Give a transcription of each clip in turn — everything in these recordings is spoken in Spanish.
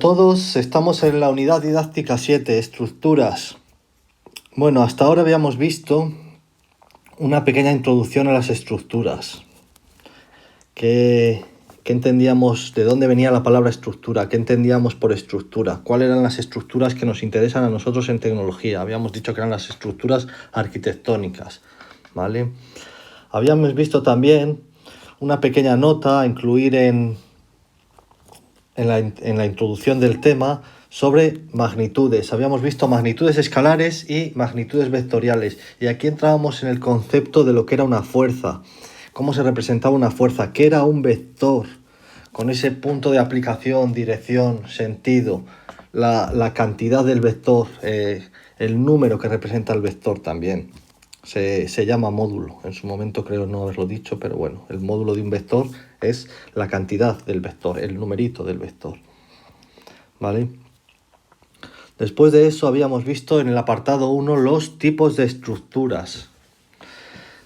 todos, estamos en la unidad didáctica 7, estructuras. Bueno, hasta ahora habíamos visto una pequeña introducción a las estructuras. ¿Qué entendíamos? ¿De dónde venía la palabra estructura? ¿Qué entendíamos por estructura? ¿Cuáles eran las estructuras que nos interesan a nosotros en tecnología? Habíamos dicho que eran las estructuras arquitectónicas, ¿vale? Habíamos visto también una pequeña nota a incluir en la introducción del tema sobre magnitudes. Habíamos visto magnitudes escalares y magnitudes vectoriales. Y aquí entrábamos en el concepto de lo que era una fuerza. Cómo se representaba una fuerza, qué era un vector, con ese punto de aplicación, dirección, sentido, la cantidad del vector, el número que representa el vector también. Se llama módulo. En su momento creo no haberlo dicho, pero bueno, el módulo de un vector es la cantidad del vector, el numerito del vector, ¿vale? Después de eso habíamos visto en el apartado 1 los tipos de estructuras.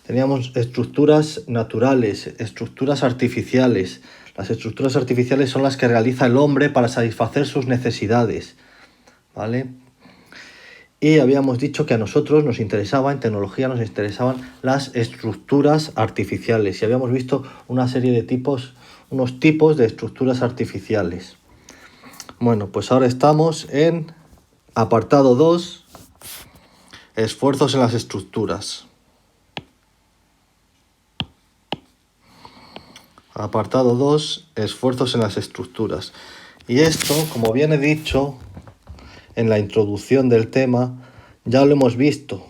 Teníamos estructuras naturales, estructuras artificiales. Las estructuras artificiales son las que realiza el hombre para satisfacer sus necesidades, ¿vale? Y habíamos dicho que a nosotros nos interesaba, en tecnología nos interesaban las estructuras artificiales. Y habíamos visto una serie de tipos, unos tipos de estructuras artificiales. Bueno, pues ahora estamos en apartado 2, esfuerzos en las estructuras. Apartado 2, esfuerzos en las estructuras. Y esto, como bien he dicho en la introducción del tema, ya lo hemos visto.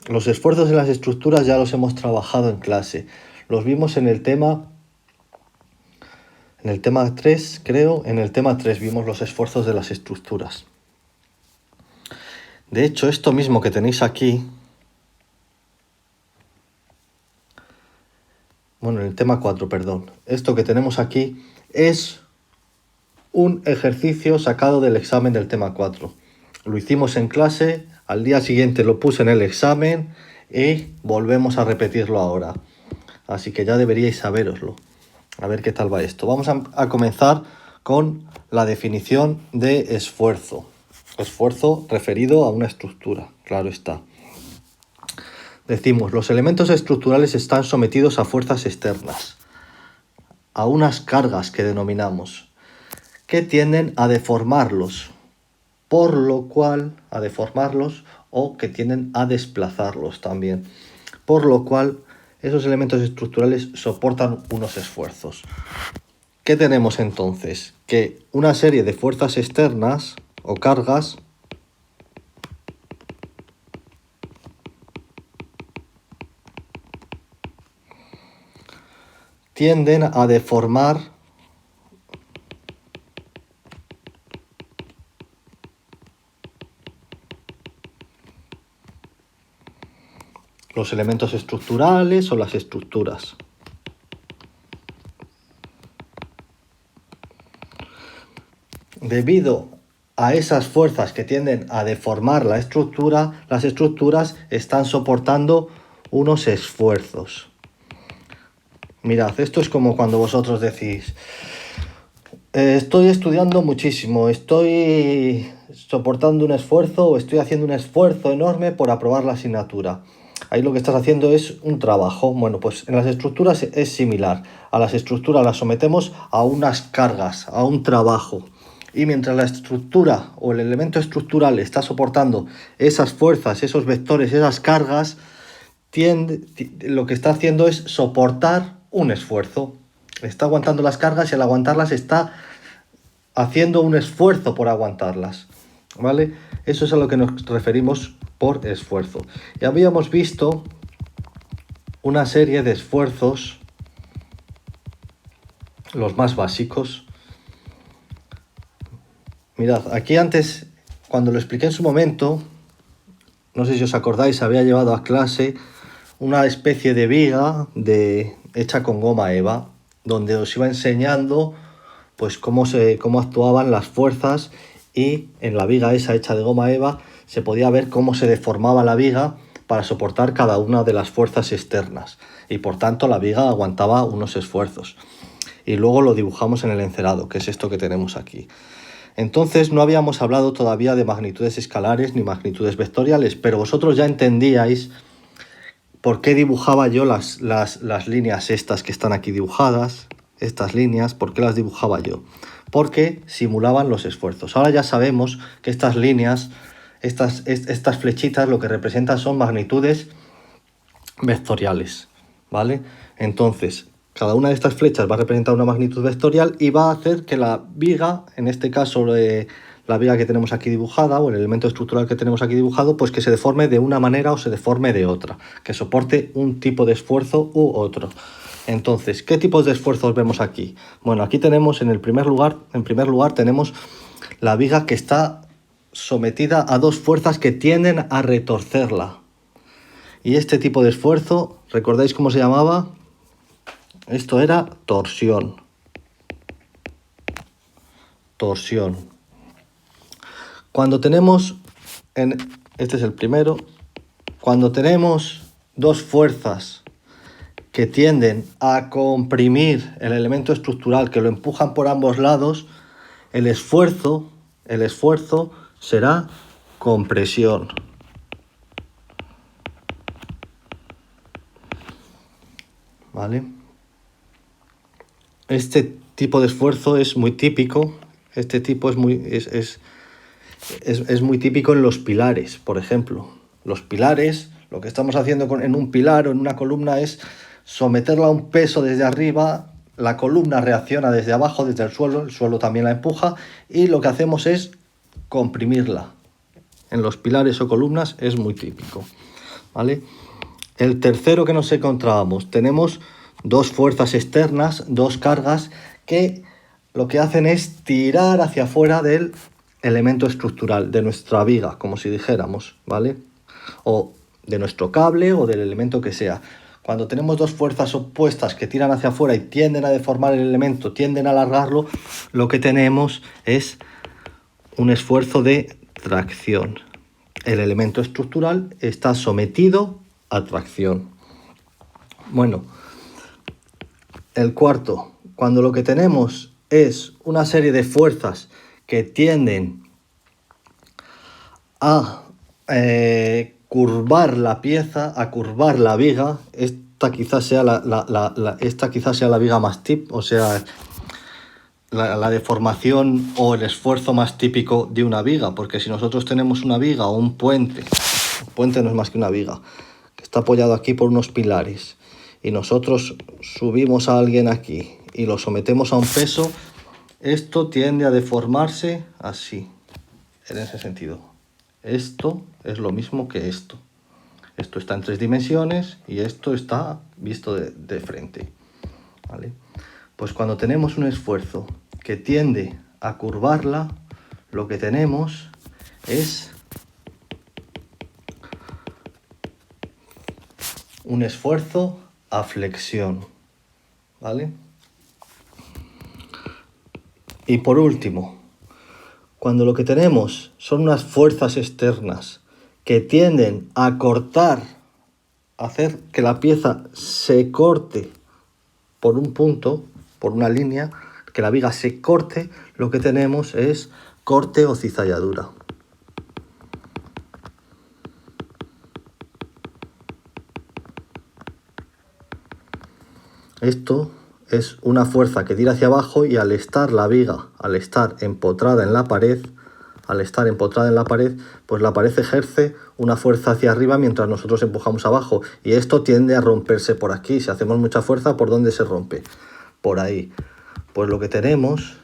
Los esfuerzos en las estructuras ya los hemos trabajado en clase. Los vimos en el tema 3, creo. En el tema 3 vimos los esfuerzos de las estructuras. De hecho, esto mismo que tenéis aquí, bueno, en el tema 4, perdón. Esto que tenemos aquí es un ejercicio sacado del examen del tema 4. Lo hicimos en clase, al día siguiente lo puse en el examen y volvemos a repetirlo ahora. Así que ya deberíais saberoslo. A ver qué tal va esto. Vamos a comenzar con la definición de esfuerzo. Esfuerzo referido a una estructura, claro está. Decimos, los elementos estructurales están sometidos a fuerzas externas, a unas cargas que denominamos, que tienden a deformarlos, por lo cual, a deformarlos o que tienden a desplazarlos también, por lo cual esos elementos estructurales soportan unos esfuerzos. ¿Qué tenemos entonces? Que una serie de fuerzas externas o cargas tienden a deformar los elementos estructurales o las estructuras. Debido a esas fuerzas que tienden a deformar la estructura, las estructuras están soportando unos esfuerzos. Mirad, esto es como cuando vosotros decís, estoy estudiando muchísimo, estoy soportando un esfuerzo o estoy haciendo un esfuerzo enorme por aprobar la asignatura. Ahí lo que estás haciendo es un trabajo. Bueno, pues en las estructuras es similar. A las estructuras las sometemos a unas cargas, a un trabajo. Y mientras la estructura o el elemento estructural está soportando esas fuerzas, esos vectores, esas cargas, lo que está haciendo es soportar un esfuerzo. Está aguantando las cargas y al aguantarlas está haciendo un esfuerzo por aguantarlas, ¿vale? Eso es a lo que nos referimos por esfuerzo. Y habíamos visto una serie de esfuerzos, los más básicos. Mirad, aquí antes, cuando lo expliqué en su momento, no sé si os acordáis, había llevado a clase una especie de viga hecha con goma eva, donde os iba enseñando pues cómo actuaban las fuerzas, y en la viga esa hecha de goma eva se podía ver cómo se deformaba la viga para soportar cada una de las fuerzas externas, y por tanto la viga aguantaba unos esfuerzos. Y luego lo dibujamos en el encerado, que es esto que tenemos aquí. Entonces no habíamos hablado todavía de magnitudes escalares ni magnitudes vectoriales, pero vosotros ya entendíais por qué dibujaba yo las líneas estas que están aquí dibujadas, estas líneas, ¿por qué las dibujaba yo? Porque simulaban los esfuerzos. Ahora ya sabemos que estas líneas, estas flechitas, lo que representan son magnitudes vectoriales, ¿vale? Entonces, cada una de estas flechas va a representar una magnitud vectorial y va a hacer que la viga, en este caso la viga que tenemos aquí dibujada o el elemento estructural que tenemos aquí dibujado, pues que se deforme de una manera o se deforme de otra, que soporte un tipo de esfuerzo u otro. Entonces, ¿qué tipos de esfuerzos vemos aquí? Bueno, aquí tenemos en primer lugar tenemos la viga que está sometida a dos fuerzas que tienden a retorcerla. Y este tipo de esfuerzo, ¿recordáis cómo se llamaba? Esto era torsión. Torsión. Cuando tenemos, este es el primero, cuando tenemos dos fuerzas que tienden a comprimir el elemento estructural, que lo empujan por ambos lados, el esfuerzo será compresión. ¿Vale? Este tipo de esfuerzo es muy típico. Este tipo es muy típico en los pilares, por ejemplo. Los pilares, lo que estamos haciendo en un pilar o en una columna es someterla a un peso desde arriba, la columna reacciona desde abajo, desde el suelo también la empuja, y lo que hacemos es comprimirla. En los pilares o columnas es muy típico, ¿vale? El tercero que nos encontrábamos, tenemos dos fuerzas externas, dos cargas, que lo que hacen es tirar hacia afuera del elemento estructural, de nuestra viga, como si dijéramos, ¿vale? O de nuestro cable o del elemento que sea. Cuando tenemos dos fuerzas opuestas que tiran hacia afuera y tienden a deformar el elemento, tienden a alargarlo, lo que tenemos es un esfuerzo de tracción. El elemento estructural está sometido a tracción. Bueno, el cuarto, cuando lo que tenemos es una serie de fuerzas que tienden a curvar la pieza, a curvar la viga, esta quizás sea la viga más o sea, la deformación o el esfuerzo más típico de una viga, porque si nosotros tenemos una viga o un puente no es más que una viga, que está apoyado aquí por unos pilares, y nosotros subimos a alguien aquí y lo sometemos a un peso, esto tiende a deformarse así, en ese sentido. Esto es lo mismo que esto. Esto está en 3 dimensiones y esto está visto de frente, ¿vale? Pues cuando tenemos un esfuerzo que tiende a curvarla, lo que tenemos es un esfuerzo a flexión, ¿vale? Y por último, cuando lo que tenemos son unas fuerzas externas que tienden a cortar, a hacer que la pieza se corte por un punto, por una línea, que la viga se corte, lo que tenemos es corte o cizalladura. Esto es una fuerza que tira hacia abajo y al estar la viga, al estar empotrada en la pared, pues la pared ejerce una fuerza hacia arriba mientras nosotros empujamos abajo, y esto tiende a romperse por aquí. Si hacemos mucha fuerza, ¿por dónde se rompe? Por ahí. Pues lo que tenemos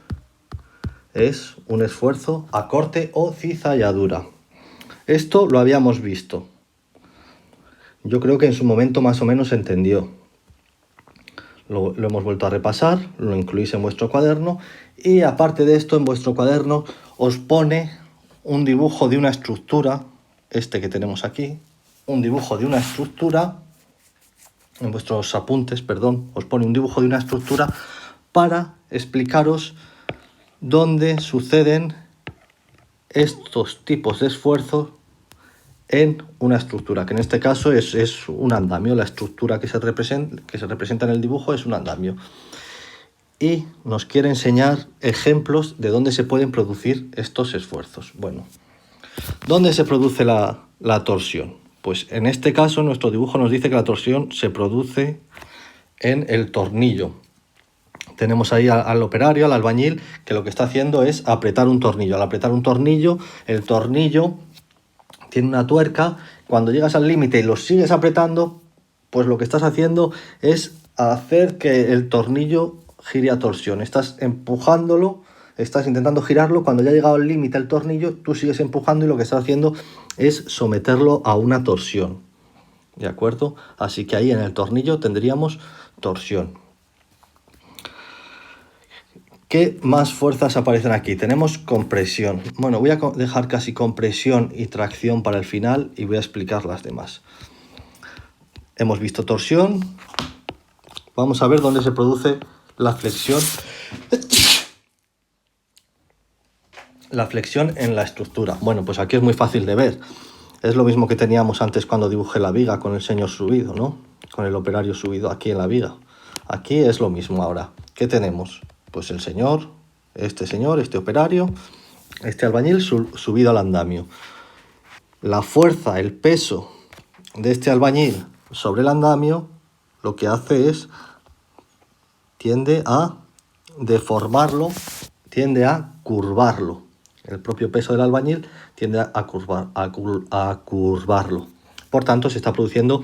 es un esfuerzo a corte o cizalladura. Esto lo habíamos visto. Yo creo que en su momento más o menos se entendió. Lo hemos vuelto a repasar, lo incluís en vuestro cuaderno, y aparte de esto, en vuestro cuaderno os pone un dibujo de una estructura, este que tenemos aquí, un dibujo de una estructura, en vuestros apuntes, perdón, os pone un dibujo de una estructura para explicaros dónde suceden estos tipos de esfuerzos en una estructura, que en este caso es un andamio. La estructura que se representa en el dibujo es un andamio. y nos quiere enseñar ejemplos de dónde se pueden producir estos esfuerzos. Bueno, ¿dónde se produce la torsión? Pues en este caso nuestro dibujo nos dice que la torsión se produce en el tornillo. Tenemos ahí al operario, al albañil, que lo que está haciendo es apretar un tornillo. Al apretar un tornillo, el tornillo tiene una tuerca. Cuando llegas al límite y lo sigues apretando, pues lo que estás haciendo es hacer que el tornillo gire a torsión. Estás empujándolo, estás intentando girarlo. Cuando ya ha llegado al límite el tornillo, tú sigues empujando y lo que estás haciendo es someterlo a una torsión. ¿De acuerdo? Así que ahí en el tornillo tendríamos torsión. ¿Qué más fuerzas aparecen aquí? Tenemos compresión. Bueno, voy a dejar casi compresión y tracción para el final y voy a explicar las demás. Hemos visto torsión. Vamos a ver dónde se produce la flexión. La flexión en la estructura. Bueno, pues aquí es muy fácil de ver. Es lo mismo que teníamos antes cuando dibujé la viga con el señor subido, ¿no? Con el operario subido aquí en la viga. Aquí es lo mismo ahora. ¿Qué tenemos? Pues el señor, este operario, este albañil subido al andamio. La fuerza, el peso de este albañil sobre el andamio, lo que hace es, tiende a deformarlo, tiende a curvarlo. El propio peso del albañil tiende a curvarlo. Por tanto, se está produciendo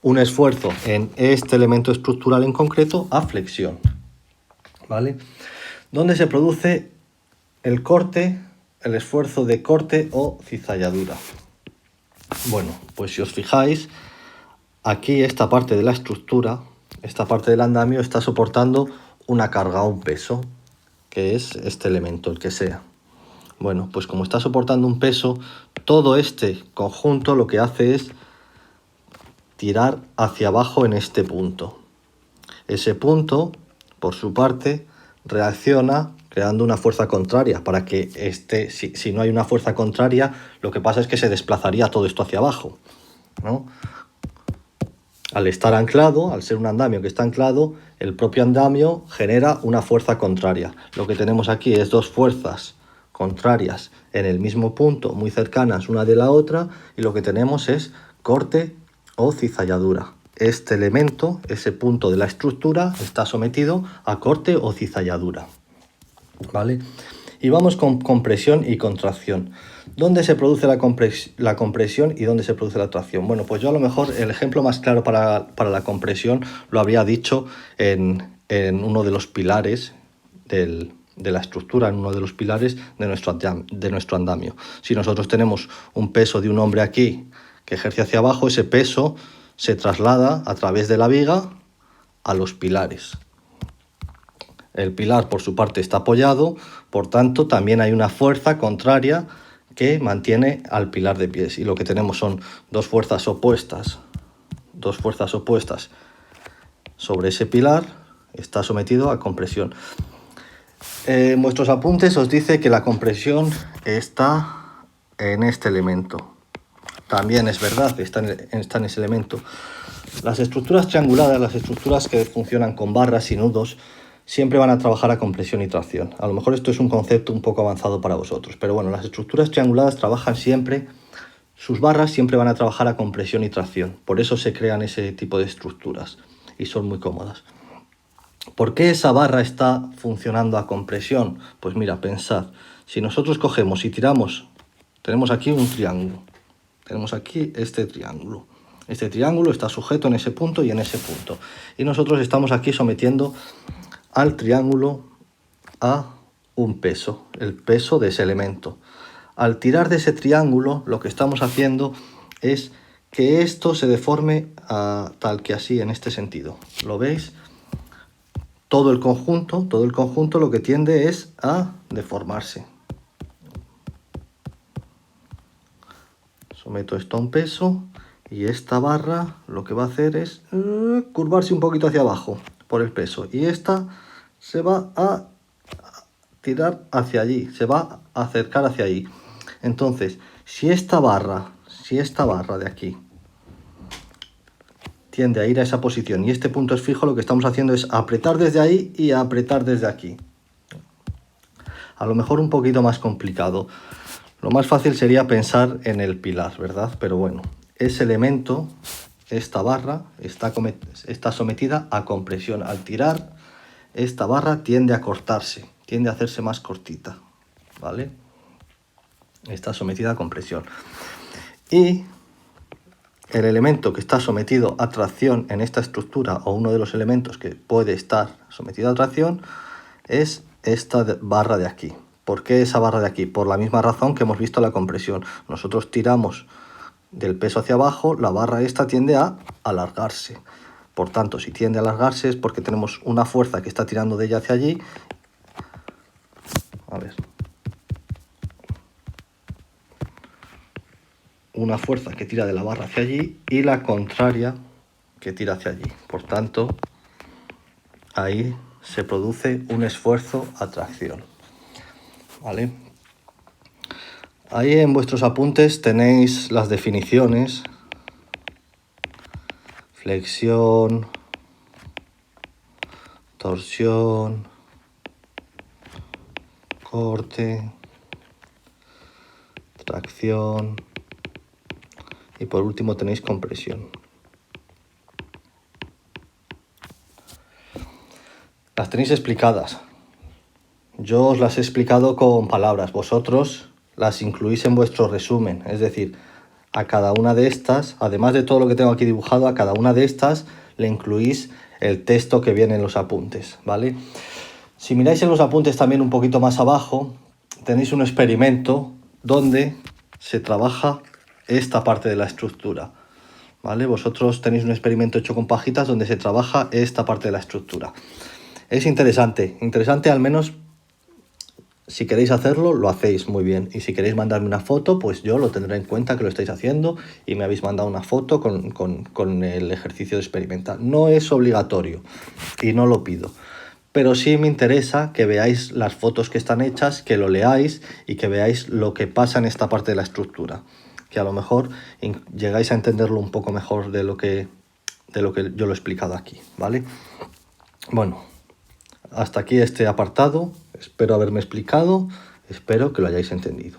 un esfuerzo en este elemento estructural en concreto a flexión. ¿Vale? ¿Dónde se produce el corte, el esfuerzo de corte o cizalladura? Bueno, pues si os fijáis, aquí esta parte de la estructura, esta parte del andamio está soportando una carga o un peso, que es este elemento, el que sea. Bueno, pues como está soportando un peso, todo este conjunto lo que hace es tirar hacia abajo en este punto. Ese punto, por su parte, reacciona creando una fuerza contraria para que si no hay una fuerza contraria, lo que pasa es que se desplazaría todo esto hacia abajo, ¿no? Al estar anclado, al ser un andamio que está anclado, el propio andamio genera una fuerza contraria. Lo que tenemos aquí es dos fuerzas contrarias en el mismo punto, muy cercanas una de la otra, y lo que tenemos es corte o cizalladura. Este elemento, ese punto de la estructura, está sometido a corte o cizalladura. ¿Vale? Y vamos con compresión y contracción. ¿Dónde se produce la compresión y dónde se produce la tracción? Bueno, pues yo a lo mejor el ejemplo más claro para la compresión lo habría dicho en uno de los pilares de la estructura, en uno de los pilares de nuestro andamio. Si nosotros tenemos un peso de un hombre aquí que ejerce hacia abajo, ese peso se traslada a través de la viga a los pilares. El pilar, por su parte, está apoyado, por tanto, también hay una fuerza contraria que mantiene al pilar de pies. Y lo que tenemos son dos fuerzas opuestas sobre ese pilar, está sometido a compresión. En vuestros apuntes os dice que la compresión está en este elemento. También es verdad, está en ese elemento. Las estructuras trianguladas, las estructuras que funcionan con barras y nudos, siempre van a trabajar a compresión y tracción. A lo mejor esto es un concepto un poco avanzado para vosotros, pero bueno, las estructuras trianguladas trabajan siempre, sus barras siempre van a trabajar a compresión y tracción. Por eso se crean ese tipo de estructuras y son muy cómodas. ¿Por qué esa barra está funcionando a compresión? Pues mira, pensad, si nosotros cogemos y tiramos, tenemos aquí un triángulo, tenemos aquí este triángulo. Este triángulo está sujeto en ese punto y en ese punto. Y nosotros estamos aquí sometiendo al triángulo a un peso, el peso de ese elemento. Al tirar de ese triángulo, lo que estamos haciendo es que esto se deforme tal que así, en este sentido. ¿Lo veis? Todo el conjunto lo que tiende es a deformarse. Someto esto a un peso y esta barra lo que va a hacer es curvarse un poquito hacia abajo por el peso. Y esta se va a tirar hacia allí, se va a acercar hacia allí. Entonces, si esta barra de aquí tiende a ir a esa posición y este punto es fijo, lo que estamos haciendo es apretar desde ahí y apretar desde aquí. A lo mejor un poquito más complicado. Lo más fácil sería pensar en el pilar, ¿verdad? Pero bueno, ese elemento, esta barra, está sometida a compresión. Al tirar, esta barra tiende a cortarse, tiende a hacerse más cortita, ¿vale? Está sometida a compresión. Y el elemento que está sometido a tracción en esta estructura, o uno de los elementos que puede estar sometido a tracción, es esta barra de aquí. ¿Por qué esa barra de aquí? Por la misma razón que hemos visto la compresión. Nosotros tiramos del peso hacia abajo, la barra esta tiende a alargarse. Por tanto, si tiende a alargarse es porque tenemos una fuerza que está tirando de ella hacia allí. A ver. Una fuerza que tira de la barra hacia allí y la contraria que tira hacia allí. Por tanto, ahí se produce un esfuerzo a tracción. ¿Vale? Ahí en vuestros apuntes tenéis las definiciones. Flexión, torsión, corte, tracción y por último tenéis compresión. Las tenéis explicadas. Yo os las he explicado con palabras, vosotros las incluís en vuestro resumen, es decir, a cada una de estas, además de todo lo que tengo aquí dibujado, a cada una de estas le incluís el texto que viene en los apuntes, ¿vale? Si miráis en los apuntes también un poquito más abajo, tenéis un experimento donde se trabaja esta parte de la estructura, ¿vale? Vosotros tenéis un experimento hecho con pajitas donde se trabaja esta parte de la estructura. Es interesante al menos. Si queréis hacerlo, lo hacéis muy bien. Y si queréis mandarme una foto, pues yo lo tendré en cuenta que lo estáis haciendo y me habéis mandado una foto con el ejercicio experimental. No es obligatorio y no lo pido. Pero sí me interesa que veáis las fotos que están hechas, que lo leáis y que veáis lo que pasa en esta parte de la estructura. Que a lo mejor llegáis a entenderlo un poco mejor de lo que yo lo he explicado aquí, ¿vale? Bueno, hasta aquí este apartado. Espero haberme explicado, espero que lo hayáis entendido.